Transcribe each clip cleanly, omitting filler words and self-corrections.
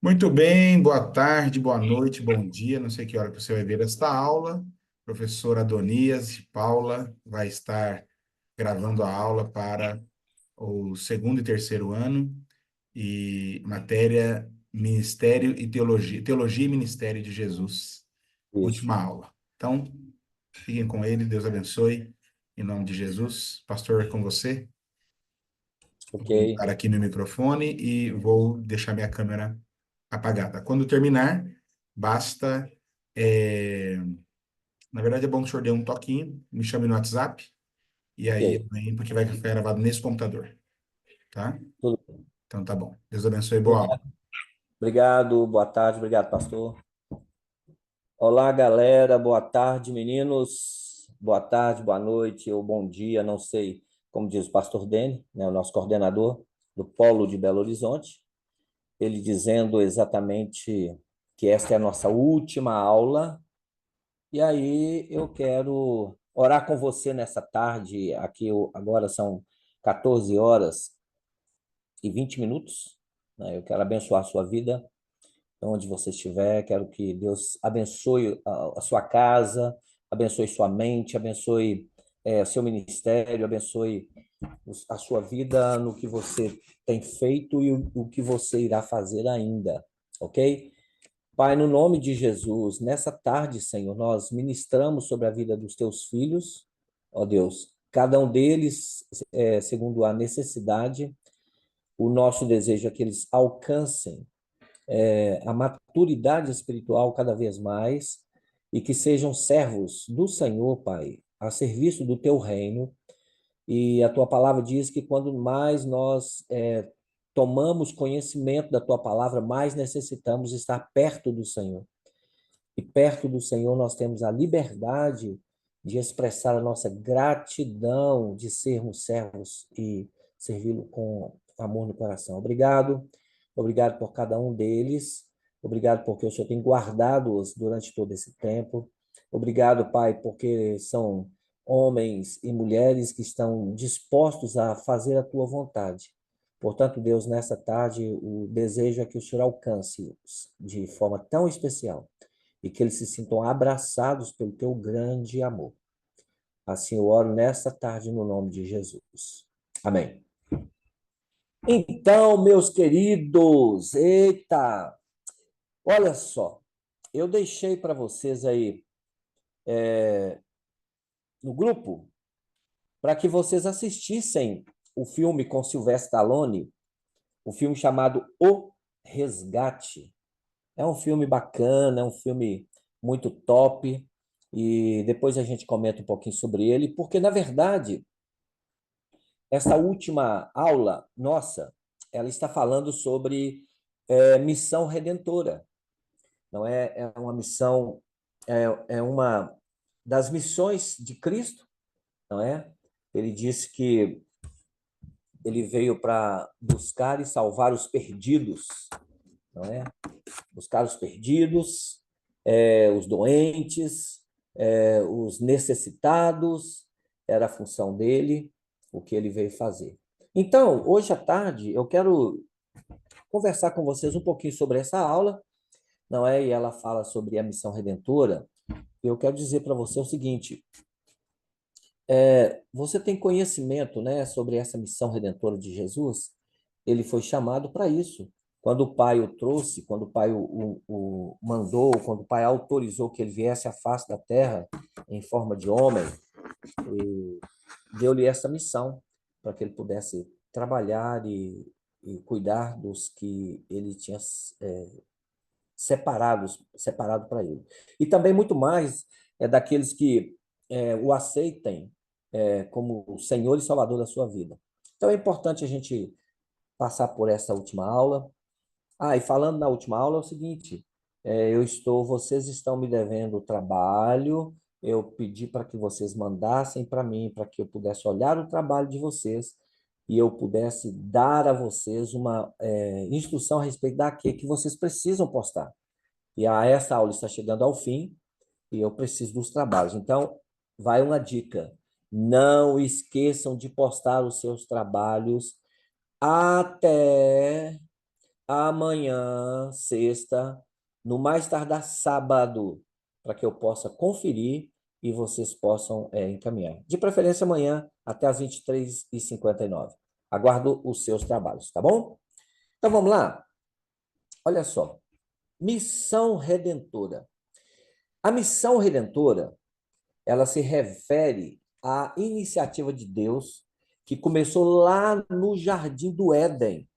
Muito bem, boa tarde, boa noite, bom dia. Não sei que hora que você vai ver esta aula. Professor Adonias e Paula vai estar gravando a aula para o segundo e terceiro ano e matéria Ministério e Teologia, Teologia e Ministério de Jesus. Isso, Última aula. Então, fiquem com ele, Deus abençoe. Em nome de Jesus. Pastor, é com você. ok, Vou mutar aqui meu microfone e vou deixar minha câmera apagada. Quando terminar, basta. é, Na verdade, é bom que o senhor dê um toquinho, me chame no WhatsApp, e aí ok. vem, porque vai ficar gravado nesse computador, tá? Tudo bem. Então tá bom. Deus abençoe, boa aula. Obrigado, obrigado, boa tarde, obrigado, pastor. Olá, galera, boa tarde, meninos. Boa tarde, boa noite ou bom dia, não sei, como diz o pastor Dene, né, o nosso coordenador do Polo de Belo Horizonte, ele dizendo exatamente que esta é a nossa última aula. E aí eu quero orar com você nessa tarde, aqui agora são 14 horas e 20 minutos, né? Eu quero abençoar a sua vida, onde você estiver. Quero que Deus abençoe a sua casa, abençoe sua mente, abençoe seu ministério, abençoe a sua vida no que você tem feito e o que você irá fazer ainda, ok? Pai, no nome de Jesus, nessa tarde, Senhor, nós ministramos sobre a vida dos teus filhos, ó Deus, cada um deles, segundo a necessidade. O nosso desejo é que eles alcancem a maturidade espiritual cada vez mais e que sejam servos do Senhor, Pai, a serviço do teu reino. E a tua palavra diz que quando mais nós tomamos conhecimento da tua palavra, mais necessitamos estar perto do Senhor. E perto do Senhor nós temos a liberdade de expressar a nossa gratidão de sermos servos e servi-lo com amor no coração. Obrigado, obrigado por cada um deles, obrigado porque o Senhor tem guardado-os durante todo esse tempo. Obrigado, Pai, porque são homens e mulheres que estão dispostos a fazer a tua vontade. Portanto, Deus, nessa tarde, o desejo é que o Senhor alcance-os de forma tão especial e que eles se sintam abraçados pelo teu grande amor. Assim eu oro nesta tarde no nome de Jesus. Amém. Então, meus queridos, eita, olha só, eu deixei para vocês aí no grupo para que vocês assistissem o filme com Sylvester Stallone, o filme chamado O Resgate. É um filme bacana, é um filme muito top, e depois a gente comenta um pouquinho sobre ele, porque, na verdade, essa última aula nossa, ela está falando sobre missão redentora. Não é, é uma missão, é uma das missões de Cristo, não é? Ele disse que ele veio para buscar e salvar os perdidos, não é? Buscar os perdidos, os doentes, os necessitados, era a função dele, o que ele veio fazer. Então, hoje à tarde, eu quero conversar com vocês um pouquinho sobre essa aula, não é? E ela fala sobre a missão redentora. Eu quero dizer para você o seguinte: você tem conhecimento, né, sobre essa missão redentora de Jesus? Ele foi chamado para isso. Quando o Pai o trouxe, quando o Pai o mandou, quando o Pai autorizou que ele viesse à face da terra em forma de homem, deu-lhe essa missão para que ele pudesse trabalhar e cuidar dos que ele tinha separado para ele. E também muito mais daqueles que o aceitem como o Senhor e Salvador da sua vida. Então é importante a gente passar por essa última aula. Ah, e falando na última aula é o seguinte, vocês estão me devendo o trabalho, eu pedi para que vocês mandassem para mim, para que eu pudesse olhar o trabalho de vocês e eu pudesse dar a vocês uma instrução a respeito daquilo que vocês precisam postar. E essa aula está chegando ao fim e eu preciso dos trabalhos. Então, vai uma dica. Não esqueçam de postar os seus trabalhos até amanhã, sexta, no mais tardar sábado, para que eu possa conferir e vocês possam encaminhar. De preferência amanhã, até às 23h59. Aguardo os seus trabalhos, tá bom? Então vamos lá? Olha só. Missão redentora. A missão redentora, ela se refere à iniciativa de Deus que começou lá no Jardim do Éden.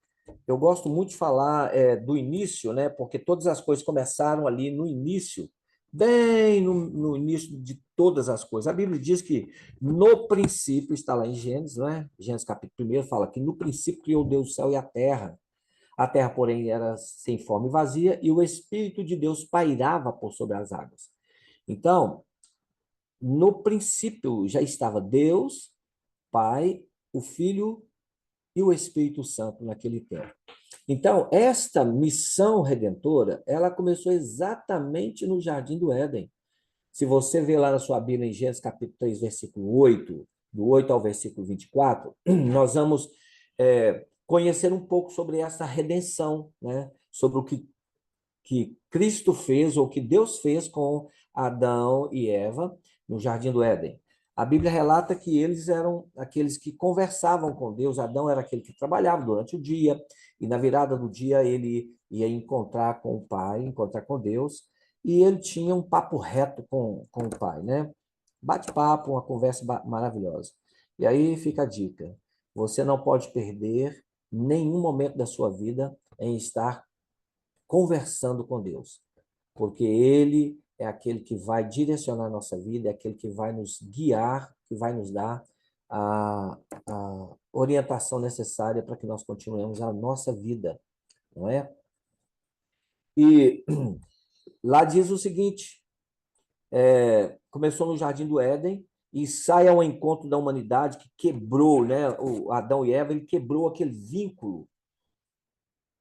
Eu gosto muito de falar do início, né? Porque todas as coisas começaram ali no início, bem no início de todas as coisas. A Bíblia diz que no princípio, está lá em Gênesis, não é? Gênesis capítulo 1 fala que no princípio criou Deus o céu e a terra. A terra, porém, era sem forma e vazia, e o Espírito de Deus pairava por sobre as águas. Então, no princípio já estava Deus, Pai, o Filho e o Espírito Santo naquele tempo. Então, esta missão redentora, ela começou exatamente no Jardim do Éden. Se você vê lá na sua Bíblia, em Gênesis capítulo 3, versículo 8, do 8 ao versículo 24, nós vamos conhecer um pouco sobre essa redenção, né? Sobre o que Cristo fez, ou que Deus fez com Adão e Eva no Jardim do Éden. A Bíblia relata que eles eram aqueles que conversavam com Deus. Adão era aquele que trabalhava durante o dia, e na virada do dia ele ia encontrar com o Pai, encontrar com Deus, e ele tinha um papo reto com o Pai, né? Bate-papo, uma conversa maravilhosa. E aí fica a dica: você não pode perder nenhum momento da sua vida em estar conversando com Deus, porque Ele é aquele que vai direcionar a nossa vida, é aquele que vai nos guiar, que vai nos dar a orientação necessária para que nós continuemos a nossa vida, não é? E lá diz o seguinte: começou no Jardim do Éden e sai ao encontro da humanidade que quebrou, né? O Adão e Eva, ele quebrou aquele vínculo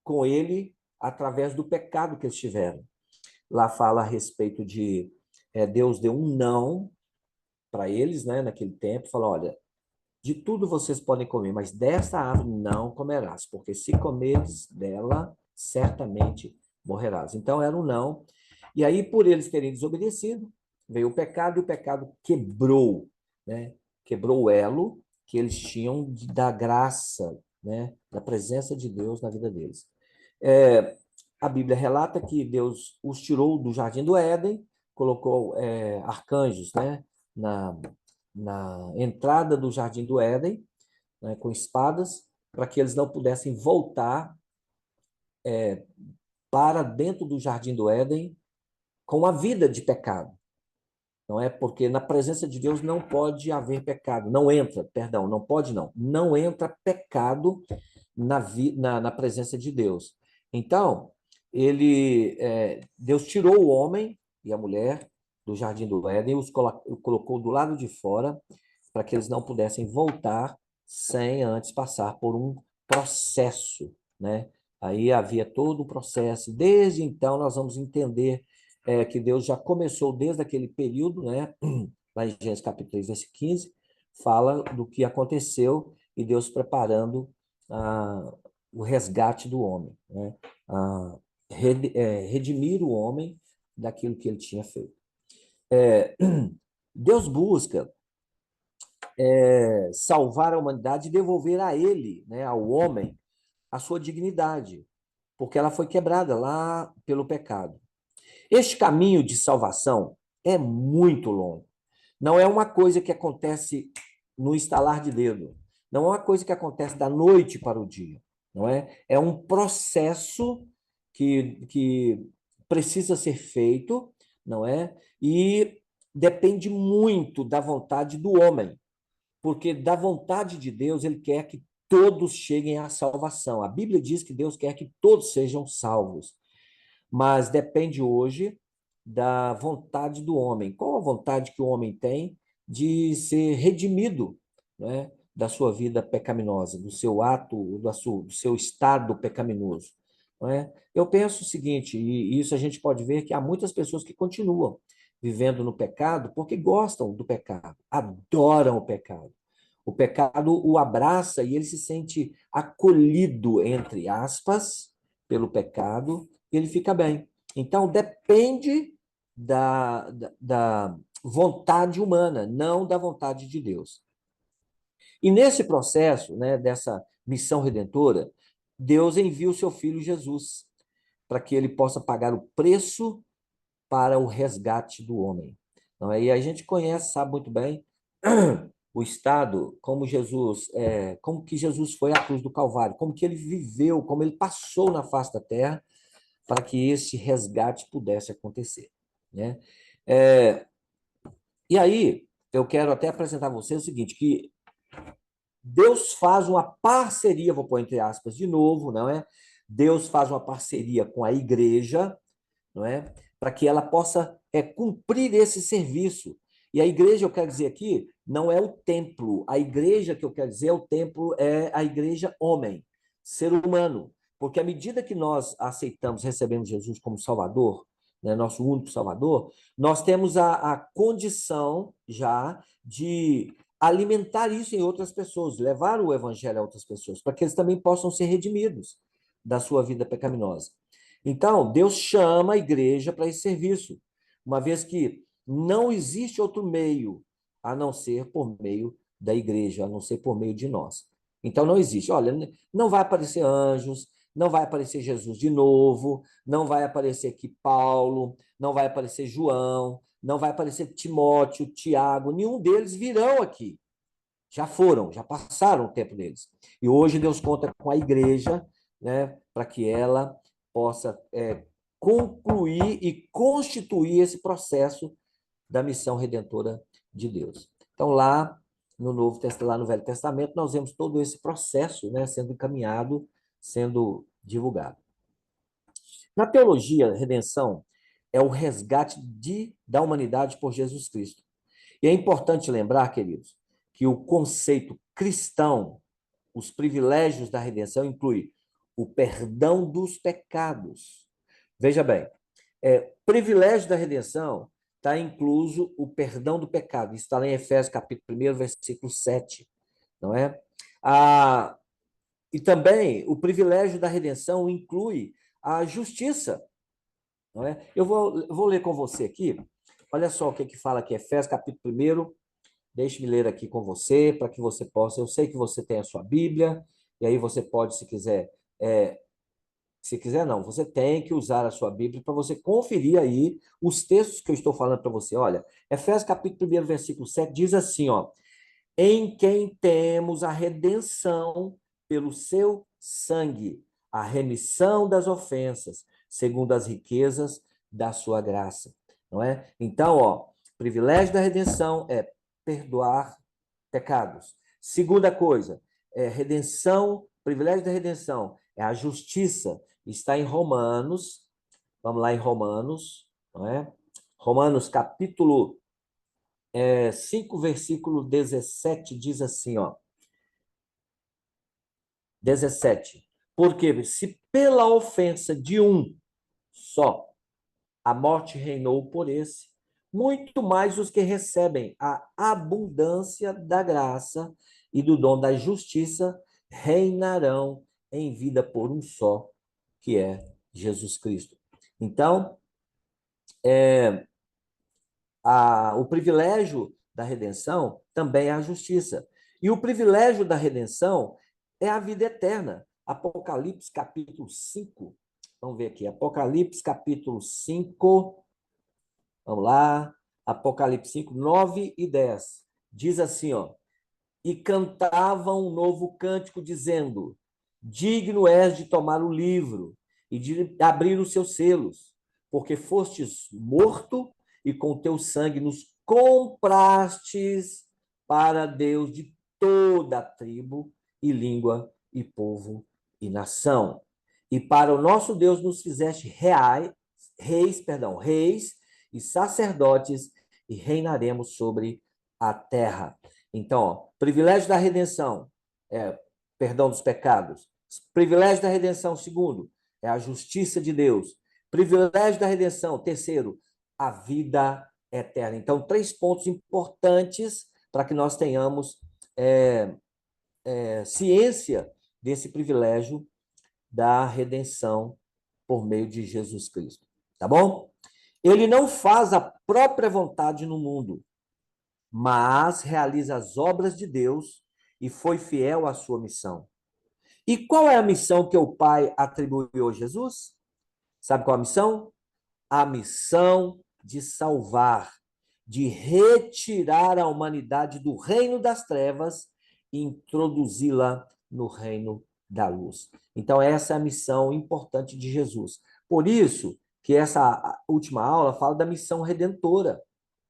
com ele através do pecado que eles tiveram. Lá fala a respeito de Deus deu um não para eles, né, naquele tempo, falou: olha, de tudo vocês podem comer, mas desta árvore não comerás, porque se comeres dela, certamente morrerás. Então era um não. E aí, por eles terem desobedecido, veio o pecado, e o pecado quebrou, né? Quebrou o elo que eles tinham da graça, né? Da presença de Deus na vida deles. A Bíblia relata que Deus os tirou do Jardim do Éden, colocou arcanjos, né? Na entrada do Jardim do Éden, né, com espadas, para que eles não pudessem voltar para dentro do Jardim do Éden com a vida de pecado. Não é porque na presença de Deus não pode haver pecado, não entra, perdão, não pode não entra pecado na presença de Deus. Então, Deus tirou o homem e a mulher do Jardim do Éden e os colocou do lado de fora para que eles não pudessem voltar sem antes passar por um processo, né? Aí havia todo o processo. Desde então, nós vamos entender que Deus já começou desde aquele período, né? Lá em Gênesis capítulo 3, versículo 15, fala do que aconteceu e Deus preparando o resgate do homem, né? Redimir o homem daquilo que ele tinha feito. Deus busca salvar a humanidade e devolver a ele, né, ao homem, a sua dignidade, porque ela foi quebrada lá pelo pecado. Este caminho de salvação é muito longo. Não é uma coisa que acontece no estalar de dedo. Não é uma coisa que acontece da noite para o dia. Não é? É um processo que precisa ser feito, não é? E depende muito da vontade do homem, porque da vontade de Deus, ele quer que todos cheguem à salvação. A Bíblia diz que Deus quer que todos sejam salvos, mas depende hoje da vontade do homem. Qual a vontade que o homem tem de ser redimido, né, da sua vida pecaminosa, do seu ato, do seu estado pecaminoso? Não é? Eu penso o seguinte, e isso a gente pode ver que há muitas pessoas que continuam vivendo no pecado porque gostam do pecado, adoram o pecado. O pecado o abraça e ele se sente acolhido, entre aspas, pelo pecado, ele fica bem. Então, depende da vontade humana, não da vontade de Deus. E nesse processo, né, dessa missão redentora, Deus envia o seu filho Jesus para que ele possa pagar o preço para o resgate do homem. Não é? E a gente conhece, sabe muito bem, o estado, como que Jesus foi à cruz do Calvário, como que ele viveu, como ele passou na face da terra para que esse resgate pudesse acontecer, né? É, e aí, eu quero até apresentar a você o seguinte, que Deus faz uma parceria, vou pôr entre aspas de novo, não é? Deus faz uma parceria com a igreja, não é? Para que ela possa cumprir esse serviço. E a igreja, eu quero dizer aqui, não é o templo. A igreja que eu quero dizer, o templo é a igreja homem, ser humano. Porque à medida que nós aceitamos, recebemos Jesus como Salvador, né, nosso único Salvador, nós temos a condição já de alimentar isso em outras pessoas, levar o evangelho a outras pessoas, para que eles também possam ser redimidos da sua vida pecaminosa. Então, Deus chama a igreja para esse serviço, uma vez que não existe outro meio a não ser por meio da igreja, a não ser por meio de nós. Então, não existe. Olha, não vai aparecer anjos, não vai aparecer Jesus de novo, não vai aparecer aqui Paulo, não vai aparecer João, não vai aparecer Timóteo, Tiago, nenhum deles virão aqui. Já foram, já passaram o tempo deles. E hoje Deus conta com a igreja, né, para que ela possa concluir e constituir esse processo da missão redentora de Deus. Então, lá no Novo Testamento, lá no Velho Testamento, nós vemos todo esse processo, né, sendo encaminhado, sendo divulgado. Na teologia, redenção é o resgate da humanidade por Jesus Cristo. E é importante lembrar, queridos, que o conceito cristão, os privilégios da redenção, inclui o perdão dos pecados. Veja bem, privilégio da redenção está incluso o perdão do pecado. Isso está lá em Efésios, capítulo 1, versículo 7, não é? E também o privilégio da redenção inclui a justiça, não é? Eu vou ler com você aqui. Olha só o que fala aqui, Efésios, capítulo 1, deixe-me ler aqui com você, para que você possa. Eu sei que você tem a sua Bíblia, e aí você pode, se quiser, não, você tem que usar a sua Bíblia para você conferir aí os textos que eu estou falando para você. Olha, Efésios capítulo 1, versículo 7 diz assim, ó: em quem temos a redenção pelo seu sangue, a remissão das ofensas, segundo as riquezas da sua graça. Não é? Então, ó, privilégio da redenção é perdoar pecados. Segunda coisa, redenção, privilégio da redenção é a justiça. Está em Romanos, vamos lá em Romanos, não é? Romanos capítulo 5, versículo 17, diz assim, ó, 17. Porque se pela ofensa de um só a morte reinou por esse, muito mais os que recebem a abundância da graça e do dom da justiça reinarão em vida por um só, que é Jesus Cristo. Então, o privilégio da redenção também é a justiça. E o privilégio da redenção é a vida eterna. Apocalipse capítulo 5. Vamos ver aqui. Apocalipse capítulo 5. Vamos lá. Apocalipse 5, 9 e 10. Diz assim, ó: e cantavam um novo cântico, dizendo: digno és de tomar o livro e de abrir os seus selos, porque fostes morto e com teu sangue nos comprastes para Deus de toda a tribo e língua e povo e nação. E para o nosso Deus nos fizeste reis e sacerdotes, e reinaremos sobre a terra. Então, ó, privilégio da redenção é perdão dos pecados. Privilégio da redenção, segundo, é a justiça de Deus. Privilégio da redenção, terceiro, a vida eterna. Então, três pontos importantes para que nós tenhamos ciência desse privilégio da redenção por meio de Jesus Cristo. Tá bom? Ele não faz a própria vontade no mundo, mas realiza as obras de Deus e foi fiel à sua missão. E qual é a missão que o Pai atribuiu a Jesus? Sabe qual é a missão? A missão de salvar, de retirar a humanidade do reino das trevas e introduzi-la no reino da luz. Então, essa é a missão importante de Jesus. Por isso que essa última aula fala da missão redentora,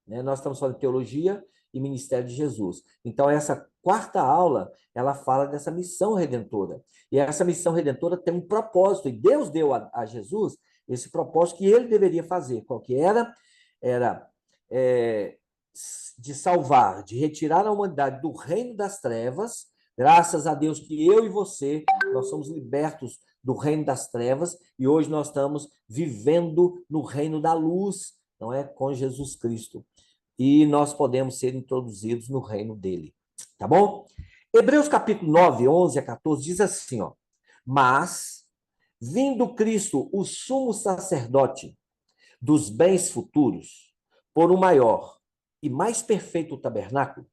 né? Nós estamos falando de teologia e ministério de Jesus. Então, essa quarta aula, ela fala dessa missão redentora. E essa missão redentora tem um propósito, e Deus deu a Jesus esse propósito que ele deveria fazer. Qual que era? Era de salvar, de retirar a humanidade do reino das trevas, graças a Deus que eu e você, nós somos libertos do reino das trevas, e hoje nós estamos vivendo no reino da luz, não é? Com Jesus Cristo. E nós podemos ser introduzidos no reino dele. Tá bom? Hebreus capítulo 9, 11 a 14 diz assim, ó: Mas, vindo Cristo, o sumo sacerdote dos bens futuros, por um maior e mais perfeito tabernáculo,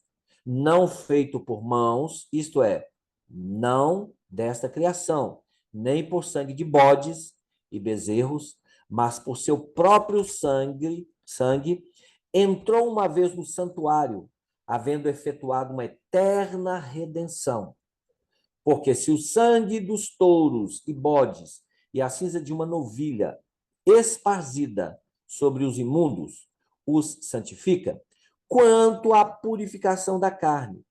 não feito por mãos, isto é, não desta criação, nem por sangue de bodes e bezerros, mas por seu próprio sangue, entrou uma vez no santuário, havendo efetuado uma eterna redenção. Porque se o sangue dos touros e bodes e a cinza de uma novilha esparzida sobre os imundos os santifica, quanto à purificação da carne,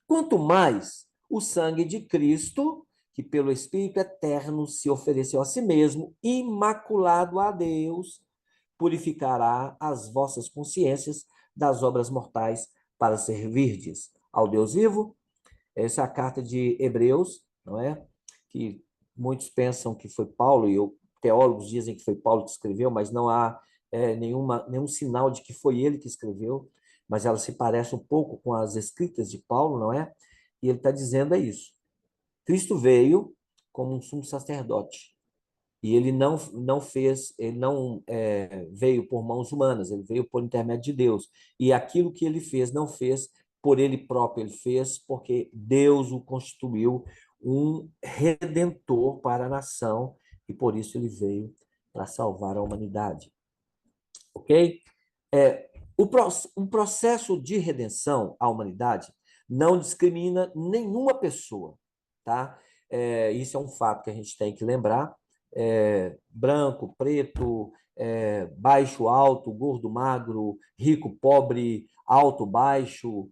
quanto mais o sangue de Cristo, que pelo Espírito eterno se ofereceu a si mesmo, imaculado a Deus, purificará as vossas consciências das obras mortais para servirdes ao Deus vivo. Essa é a carta de Hebreus, não é? Que muitos pensam que foi Paulo, e teólogos dizem que foi Paulo que escreveu, mas não há nenhum sinal de que foi ele que escreveu, mas ela se parece um pouco com as escritas de Paulo, não é? E ele está dizendo isso. Cristo veio como um sumo sacerdote, e ele não fez, ele não veio por mãos humanas, ele veio por intermédio de Deus. E aquilo que ele fez, não fez por ele próprio, ele fez porque Deus o constituiu um redentor para a nação, e por isso ele veio para salvar a humanidade. Ok? Um processo de redenção à humanidade não discrimina nenhuma pessoa, tá? Isso é um fato que a gente tem que lembrar. Branco, preto, baixo, alto, gordo, magro, rico, pobre, alto, baixo,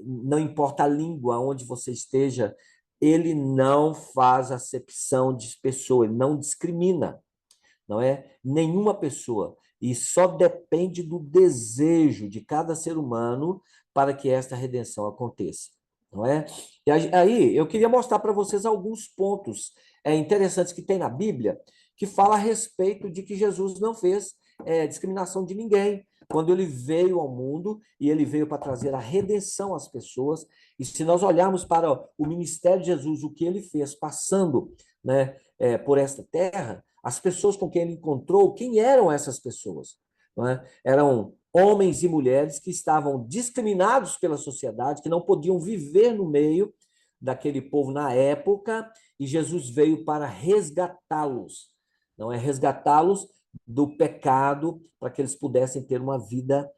não importa a língua onde você esteja, ele não faz acepção de pessoa, ele não discrimina, não é? Nenhuma pessoa. E só depende do desejo de cada ser humano para que esta redenção aconteça, não é? E aí eu queria mostrar para vocês alguns pontos interessantes que tem na Bíblia que fala a respeito de que Jesus não fez discriminação de ninguém quando ele veio ao mundo, e ele veio para trazer a redenção às pessoas. E se nós olharmos para o ministério de Jesus, o que ele fez passando, né, por esta terra, as pessoas com quem ele encontrou, quem eram essas pessoas? Não é? Eram homens e mulheres que estavam discriminados pela sociedade, que não podiam viver no meio daquele povo na época, e Jesus veio para resgatá-los, não é? Resgatá-los do pecado, para que eles pudessem ter uma vida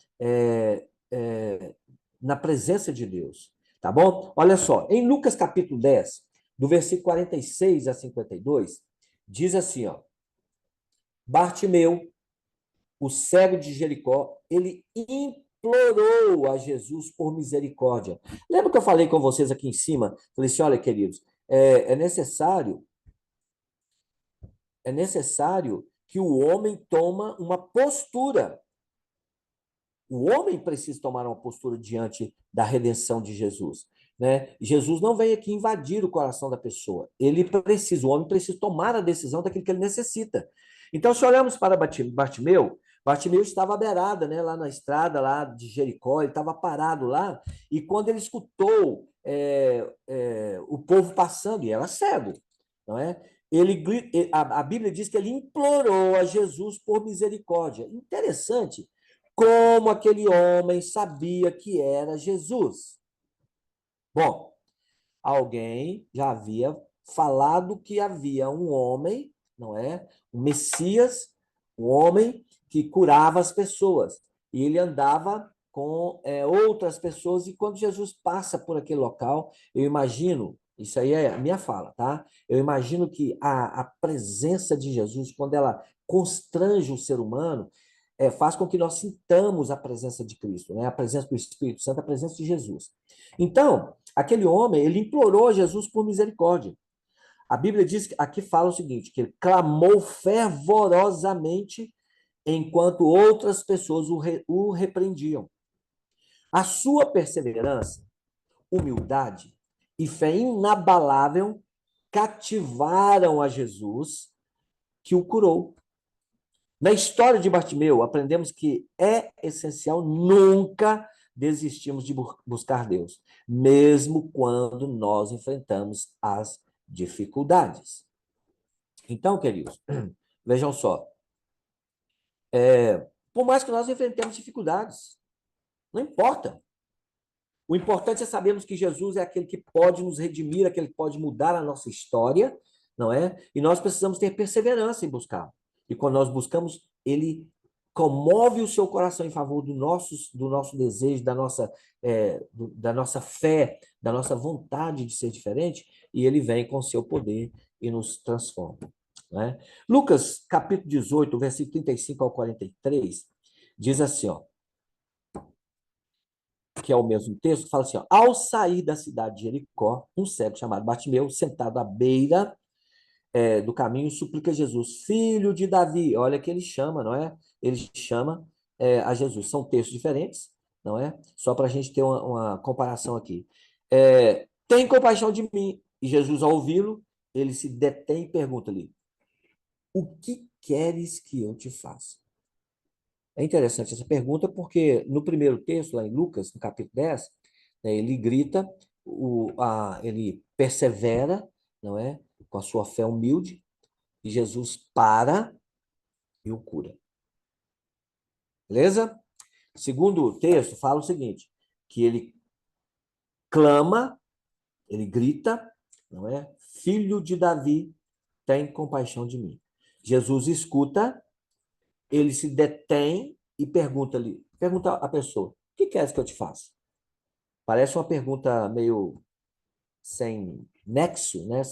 na presença de Deus. Tá bom? Olha só, em Lucas capítulo 10, do versículo 46 a 52, diz assim, ó: Bartimeu, o cego de Jericó, ele implorou a Jesus por misericórdia. Lembra que eu falei com vocês aqui em cima? Falei assim, olha, queridos, é necessário que o homem toma uma postura. O homem precisa tomar uma postura diante da redenção de Jesus, né? Jesus não vem aqui invadir o coração da pessoa. O homem precisa tomar a decisão daquilo que ele necessita. Então, se olharmos para Bartimeu, Bartimeu estava à beirada, né, lá na estrada lá de Jericó, ele estava parado lá, e quando ele escutou o povo passando, e era cego, não é? a Bíblia diz que ele implorou a Jesus por misericórdia. Interessante como aquele homem sabia que era Jesus. Bom, alguém já havia falado que havia um homem, não é? Um Messias, um homem que curava as pessoas. E ele andava com outras pessoas, e quando Jesus passa por aquele local, eu imagino, isso aí é a minha fala, tá? Eu imagino que a presença de Jesus, quando ela constrange o ser humano, faz com que nós sintamos a presença de Cristo, né? A presença do Espírito Santo, a presença de Jesus. Então, aquele homem, ele implorou a Jesus por misericórdia. A Bíblia diz que aqui fala o seguinte, que ele clamou fervorosamente enquanto outras pessoas o repreendiam. A sua perseverança, humildade e fé inabalável cativaram a Jesus, que o curou. Na história de Bartimeu, aprendemos que é essencial nunca desistirmos de buscar Deus, mesmo quando nós enfrentamos as dificuldades. Então, queridos, vejam só, por mais que nós enfrentemos dificuldades, não importa. O importante é sabermos que Jesus é aquele que pode nos redimir, aquele que pode mudar a nossa história, não é? E nós precisamos ter perseverança em buscar. E quando nós buscamos, ele comove o seu coração em favor do nosso desejo, da nossa fé, da nossa vontade de ser diferente, e ele vem com o seu poder e nos transforma. Né? Lucas, capítulo 18, versículo 35 ao 43, diz assim, ó, que é o mesmo texto, fala assim, ó, ao sair da cidade de Jericó, um cego chamado Bartimeu, sentado à beira do caminho, suplica a Jesus, filho de Davi, olha que ele chama, não é? Ele chama a Jesus. São textos diferentes, não é? Só para a gente ter uma comparação aqui. Tem compaixão de mim. E Jesus, ao ouvi-lo, ele se detém e pergunta-lhe, o que queres que eu te faça? É interessante essa pergunta, porque no primeiro texto, lá em Lucas, no capítulo 10, né, ele grita, ele persevera, não é? Com a sua fé humilde, e Jesus para e o cura. Beleza? Segundo o texto, fala o seguinte, que ele clama, ele grita, não é? Filho de Davi, tem compaixão de mim. Jesus escuta, ele se detém e pergunta à pessoa, o que queres que eu te faça? Parece uma pergunta meio sem nexo, né?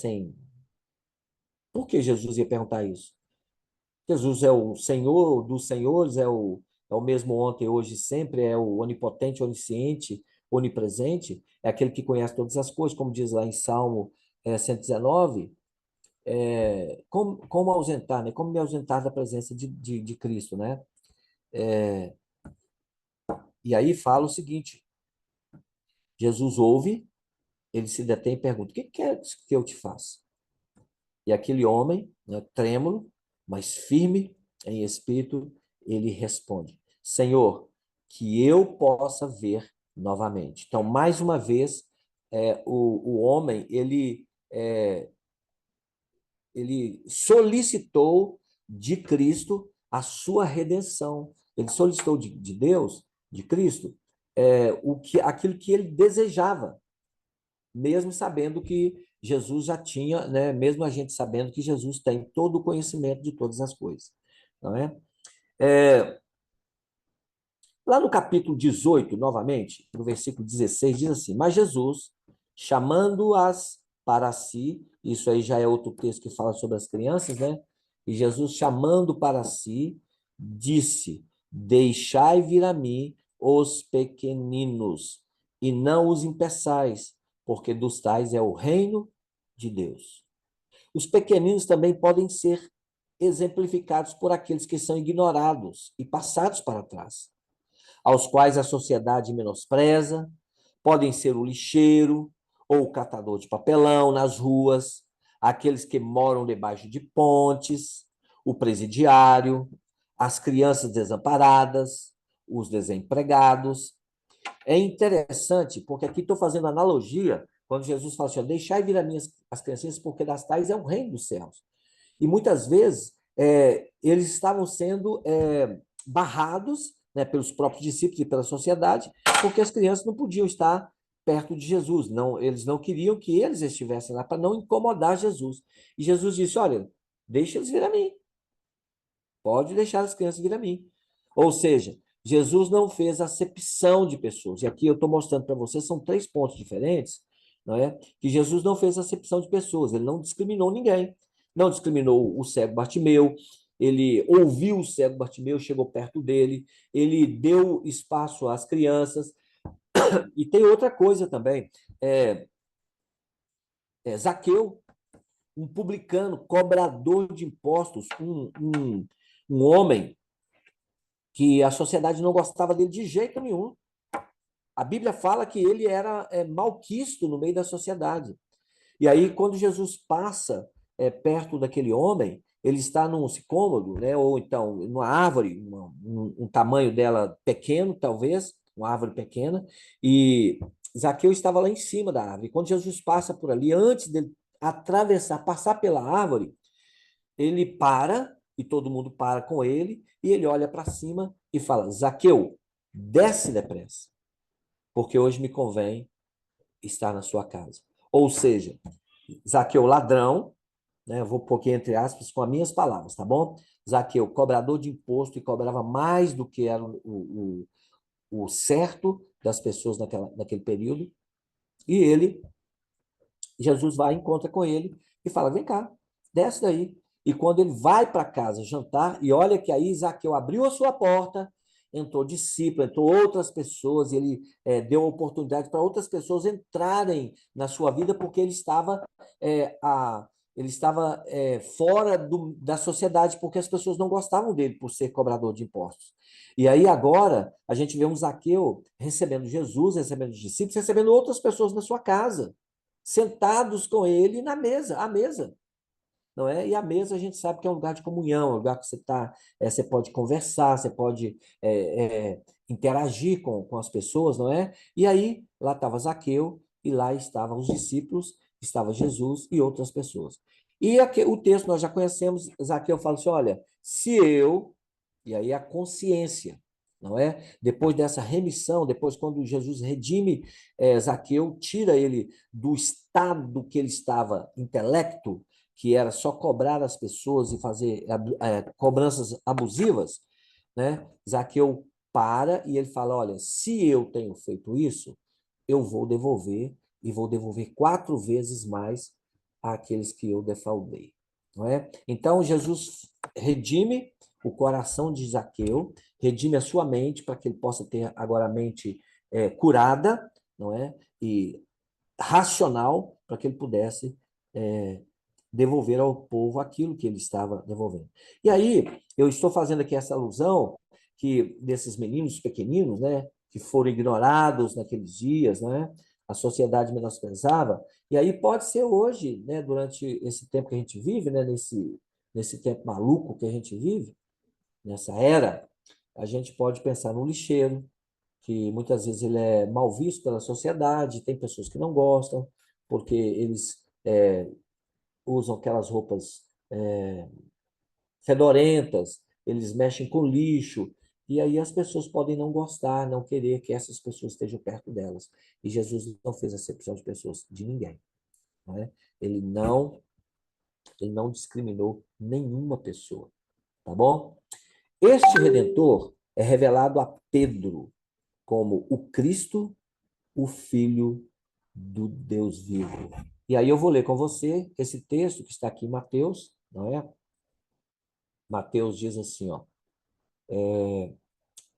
Por que Jesus ia perguntar isso? Jesus é o Senhor dos senhores, é o mesmo ontem, hoje e sempre, é o onipotente, onisciente, onipresente, é aquele que conhece todas as coisas, como diz lá em Salmo 119, como ausentar, né? Como me ausentar da presença de Cristo, né? E aí fala o seguinte, Jesus ouve, ele se detém e pergunta, o que queres que eu te faça? E aquele homem, né, trêmulo, mas firme em espírito, ele responde, Senhor, que eu possa ver novamente. Então, mais uma vez, o homem, ele solicitou de Cristo a sua redenção. Ele solicitou de Deus, de Cristo, aquilo que ele desejava, mesmo sabendo que Jesus já tinha, né, mesmo a gente sabendo que Jesus tem todo o conhecimento de todas as coisas, não é? Lá no capítulo 18, novamente, no versículo 16, diz assim, mas Jesus, chamando-as para si, isso aí já é outro texto que fala sobre as crianças, né? E Jesus, chamando para si, disse, deixai vir a mim os pequeninos, e não os impeçais, porque dos tais é o reino de Deus. Os pequeninos também podem ser exemplificados por aqueles que são ignorados e passados para trás, aos quais a sociedade menospreza, podem ser o lixeiro ou o catador de papelão nas ruas, aqueles que moram debaixo de pontes, o presidiário, as crianças desamparadas, os desempregados. É interessante, porque aqui estou fazendo analogia, quando Jesus fala assim, deixai vir a mim as crianças, porque das tais é o reino dos céus. E muitas vezes eles estavam sendo barrados, né, pelos próprios discípulos e pela sociedade, porque as crianças não podiam estar perto de Jesus. Não, eles não queriam que eles estivessem lá para não incomodar Jesus. E Jesus disse: olha, deixa eles vir a mim. Pode deixar as crianças vir a mim. Ou seja, Jesus não fez acepção de pessoas. E aqui eu estou mostrando para vocês, são 3 pontos diferentes, não é? Que Jesus não fez acepção de pessoas, ele não discriminou ninguém. Não discriminou o cego Bartimeu, ele ouviu o cego Bartimeu, chegou perto dele, ele deu espaço às crianças. E tem outra coisa também, Zaqueu, um publicano, cobrador de impostos, um homem que a sociedade não gostava dele de jeito nenhum. A Bíblia fala que ele era malquisto no meio da sociedade. E aí, quando Jesus passa perto daquele homem, ele está num sicômoro, né? Ou então numa árvore, um tamanho dela pequeno, talvez, uma árvore pequena, e Zaqueu estava lá em cima da árvore. Quando Jesus passa por ali, antes de atravessar, passar pela árvore, ele para, e todo mundo para com ele, e ele olha para cima e fala: Zaqueu, desce depressa, porque hoje me convém estar na sua casa. Ou seja, Zaqueu, ladrão, né? Eu vou pôr aqui entre aspas com as minhas palavras, tá bom? Zaqueu, cobrador de imposto, e cobrava mais do que era o certo das pessoas naquele período. E ele, Jesus vai, encontra com ele e fala: vem cá, desce daí. E quando ele vai para casa jantar, e olha que aí Zaqueu abriu a sua porta, entrou discípulo, entrou outras pessoas, e ele deu oportunidade para outras pessoas entrarem na sua vida, porque ele estava fora da sociedade, porque as pessoas não gostavam dele por ser cobrador de impostos. E aí agora a gente vê um Zaqueu recebendo Jesus, recebendo os discípulos, recebendo outras pessoas na sua casa, sentados com ele na mesa, à mesa, não é? E a mesa a gente sabe que é um lugar de comunhão, um lugar que você pode conversar, você pode interagir com as pessoas, não é? E aí lá estava Zaqueu e lá estavam os discípulos, estava Jesus e outras pessoas. E aqui, o texto nós já conhecemos, Zaqueu fala assim: olha, se eu, e aí a consciência, não é? Depois dessa remissão, depois quando Jesus redime Zaqueu, tira ele do estado que ele estava, intelecto, que era só cobrar as pessoas e fazer cobranças abusivas, né? Zaqueu para e ele fala: olha, se eu tenho feito isso, eu vou devolver, e vou devolver 4 vezes mais àqueles que eu defraudei. Não é? Então, Jesus redime o coração de Zaqueu, redime a sua mente para que ele possa ter agora a mente curada, não é? E racional, para que ele pudesse devolver ao povo aquilo que ele estava devolvendo. E aí, eu estou fazendo aqui essa alusão que desses meninos pequeninos, né, que foram ignorados naqueles dias, né, a sociedade menosprezava, e aí pode ser hoje, né, durante esse tempo que a gente vive, né, nesse tempo maluco que a gente vive, nessa era, a gente pode pensar no lixeiro, que muitas vezes ele é mal visto pela sociedade, tem pessoas que não gostam, porque eles usam aquelas roupas fedorentas, eles mexem com lixo, e aí as pessoas podem não gostar, não querer que essas pessoas estejam perto delas. E Jesus não fez acepção de pessoas, de ninguém. Não é? Ele não discriminou nenhuma pessoa, tá bom? Este Redentor é revelado a Pedro como o Cristo, o Filho do Deus vivo. E aí eu vou ler com você esse texto que está aqui em Mateus, não é? Mateus diz assim, ó.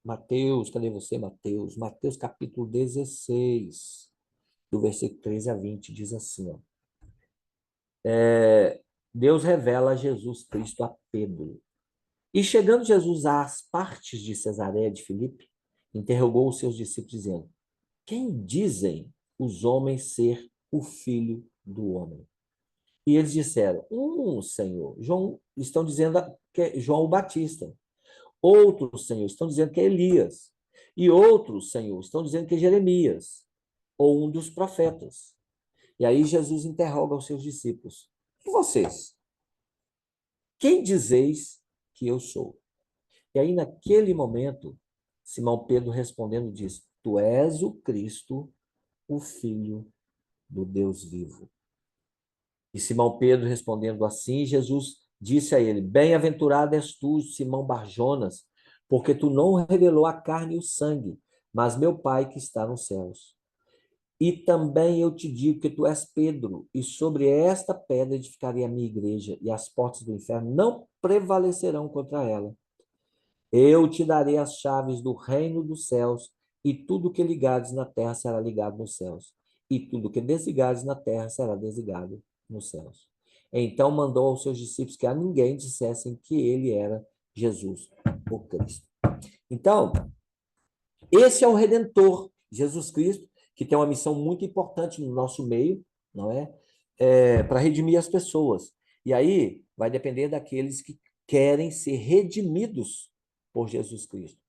Mateus, cadê você, Mateus? Mateus capítulo 16, do versículo 13 a 20, diz assim, ó. Deus revela Jesus Cristo a Pedro. E chegando Jesus às partes de Cesareia de Filipe, interrogou os seus discípulos, dizendo: quem dizem os homens ser o filho do homem? E eles disseram: Senhor. João, estão dizendo que é João o Batista. Outros, Senhor, estão dizendo que é Elias. E outros, Senhor, estão dizendo que é Jeremias, ou um dos profetas. E aí Jesus interroga os seus discípulos: e vocês? quem dizeis que eu sou? E aí, naquele momento, Simão Pedro respondendo diz: Tu és o Cristo, o Filho do Deus vivo. E Simão Pedro respondendo assim, Jesus disse a ele: Bem-aventurado és tu, Simão Barjonas, porque tu não revelou a carne e o sangue, mas meu Pai que está nos céus. E também eu te digo que tu és Pedro, e sobre esta pedra edificarei a minha igreja, e as portas do inferno não prevalecerão contra ela. Eu te darei as chaves do reino dos céus, e tudo que ligares na terra será ligado nos céus, e tudo que desligares na terra será desligado nos céus. Então mandou aos seus discípulos que a ninguém dissessem que ele era Jesus, o Cristo. Então, esse é o Redentor, Jesus Cristo, que tem uma missão muito importante no nosso meio, não é? Para redimir as pessoas. E aí vai depender daqueles que querem ser redimidos por Jesus Cristo.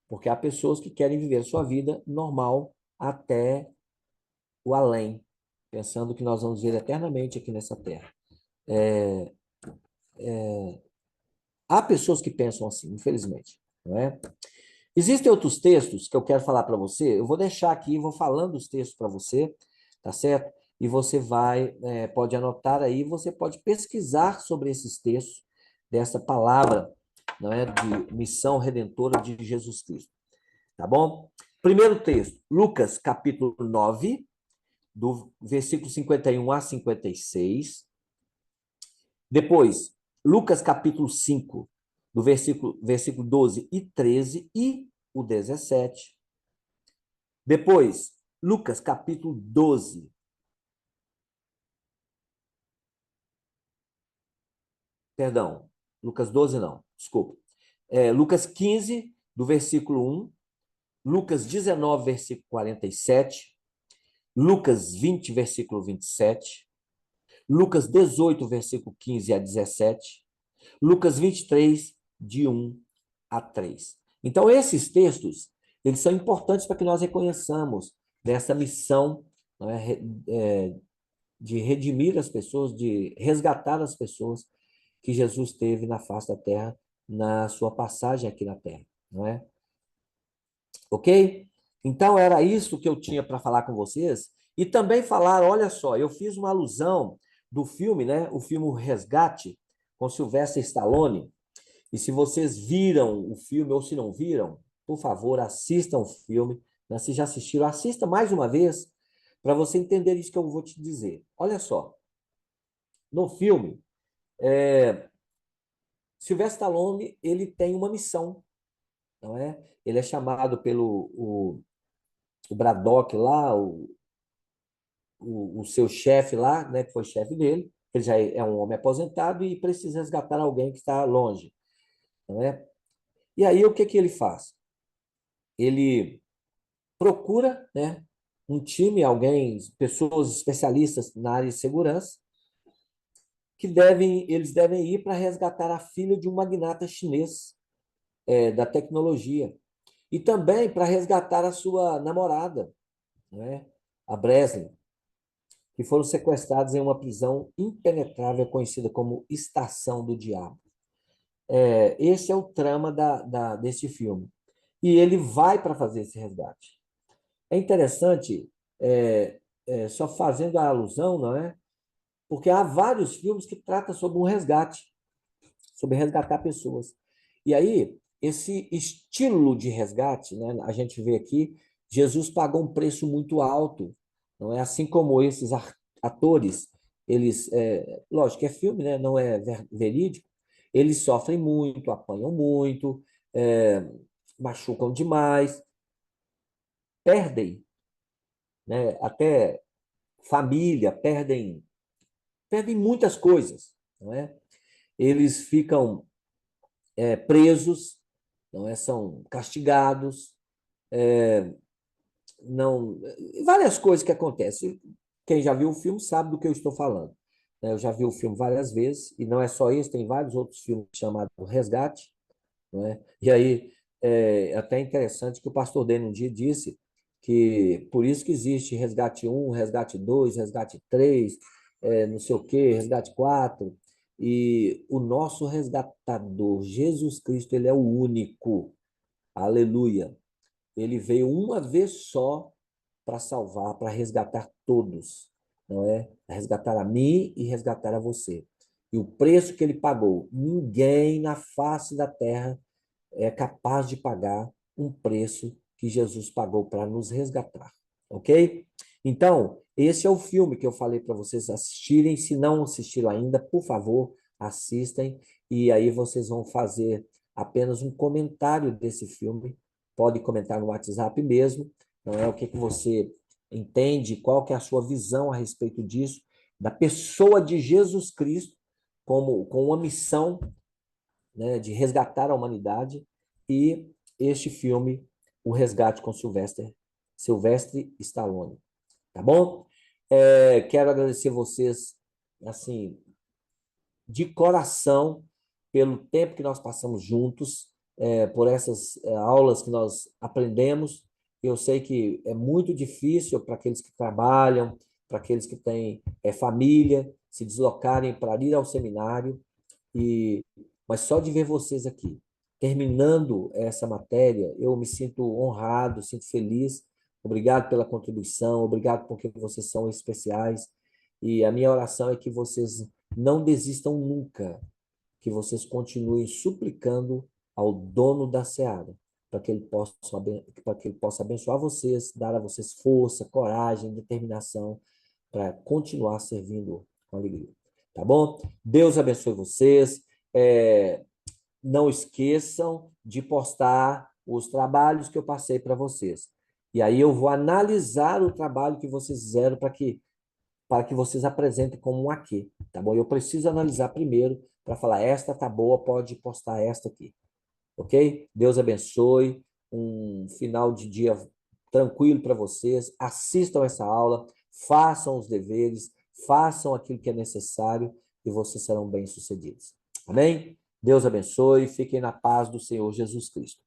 Porque há pessoas que querem viver a sua vida normal até o além, pensando que nós vamos viver eternamente aqui nessa terra. Há pessoas que pensam assim, infelizmente, não é? Existem outros textos que eu quero falar para você. Eu vou deixar aqui, vou falando os textos para você, tá certo? E você pode anotar aí, você pode pesquisar sobre esses textos dessa palavra, não é, de missão redentora de Jesus Cristo, tá bom? Primeiro texto, Lucas capítulo 9, do versículo 51 a 56. Depois, Lucas capítulo 5, do versículo 12 e 13 e o 17. Depois, Lucas capítulo 12. Perdão, Lucas 12 não, desculpa. Lucas 15, do versículo 1. Lucas 19, versículo 47. Lucas 20, versículo 27. Lucas 18, versículo 15 a 17. Lucas 23, de 1 a 3. Então, esses textos, eles são importantes para que nós reconheçamos dessa missão, né, de redimir as pessoas, de resgatar as pessoas que Jesus teve na face da terra, na sua passagem aqui na terra, não é? Ok? Então, era isso que eu tinha para falar com vocês. E também falar, olha só, eu fiz uma alusão do filme, né? O filme O Resgate, com Sylvester Stallone. E se vocês viram o filme ou se não viram, por favor, assistam o filme. Né? Se já assistiram, assista mais uma vez para você entender isso que eu vou te dizer. Olha só, no filme, Sylvester Stallone ele tem uma missão, não é? Ele é chamado pelo o Braddock lá, o seu chefe lá, né, que foi chefe dele. Ele já é um homem aposentado e precisa resgatar alguém que está longe, não é? E aí o que que ele faz? Ele procura, né, um time, alguém, pessoas especialistas na área de segurança, eles devem ir para resgatar a filha de um magnata chinês da tecnologia e também para resgatar a sua namorada, né, a Breslin, que foram sequestrados em uma prisão impenetrável conhecida como Estação do Diabo. Esse é o trama desse filme. E ele vai para fazer esse resgate. É interessante, só fazendo a alusão, não é? Porque há vários filmes que tratam sobre um resgate, sobre resgatar pessoas. E aí, esse estilo de resgate, né, a gente vê aqui, Jesus pagou um preço muito alto, não é? Assim como esses atores, eles, lógico que é filme, né, não é verídico, eles sofrem muito, apanham muito, machucam demais, perdem, né, até família, perdem muitas coisas, não é? Eles ficam presos, não é? São castigados, não, várias coisas que acontecem. Quem já viu o filme sabe do que eu estou falando. Né? Eu já vi o filme várias vezes, e não é só esse, tem vários outros filmes chamados Resgate. Não é? E aí é até interessante que o pastor Dene um dia disse que por isso que existe Resgate 1, Resgate 2, Resgate 3, não sei o quê, Resgate 4. E o nosso resgatador, Jesus Cristo, ele é o único. Aleluia. Ele veio uma vez só para salvar, para resgatar todos, não é? Resgatar a mim e resgatar a você. E o preço que ele pagou, ninguém na face da terra é capaz de pagar um preço que Jesus pagou para nos resgatar, ok? Então, esse é o filme que eu falei para vocês assistirem. Se não assistiram ainda, por favor, assistem. E aí vocês vão fazer apenas um comentário desse filme. Pode comentar no WhatsApp mesmo. Não é o que você entende, qual que é a sua visão a respeito disso, da pessoa de Jesus Cristo como com uma missão, né, de resgatar a humanidade, e este filme, O Resgate com Sylvester Stallone. Tá bom? Quero agradecer vocês, assim, de coração, pelo tempo que nós passamos juntos, por essas aulas que nós aprendemos. Eu sei que é muito difícil para aqueles que trabalham, para aqueles que têm família, se deslocarem para ir ao seminário, e mas só de ver vocês aqui, terminando essa matéria, eu me sinto honrado, sinto feliz. Obrigado pela contribuição, obrigado porque vocês são especiais. E a minha oração é que vocês não desistam nunca, que vocês continuem suplicando ao dono da seara, para que ele possa abençoar vocês, dar a vocês força, coragem, determinação para continuar servindo com alegria. Tá bom? Deus abençoe vocês. É, não esqueçam de postar os trabalhos que eu passei para vocês. E aí eu vou analisar o trabalho que vocês fizeram para que vocês apresentem como um aqui, tá bom? Eu preciso analisar primeiro para falar, esta tá boa, pode postar esta aqui, ok? Deus abençoe, um final de dia tranquilo para vocês, assistam essa aula, façam os deveres, façam aquilo que é necessário e vocês serão bem-sucedidos. Amém? Deus abençoe, fiquem na paz do Senhor Jesus Cristo.